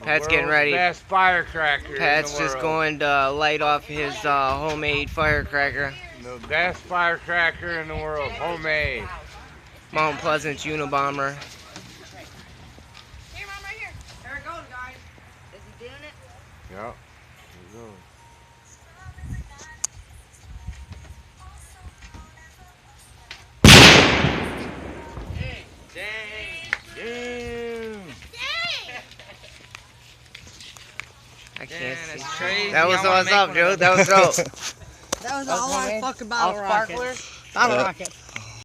Pat's getting ready. Best firecracker. Pat's in the just world. going to light off his homemade firecracker. The best firecracker in the world, homemade. Mount Pleasant's Unabomber. Here, Mom, right here. There it goes, guys. Is he doing it? Yep. There you Damn. I can't see. Crazy. That was what's up, dude. That was dope. That was all our fucking bottle All rockets. sparklers? Bottle rockets.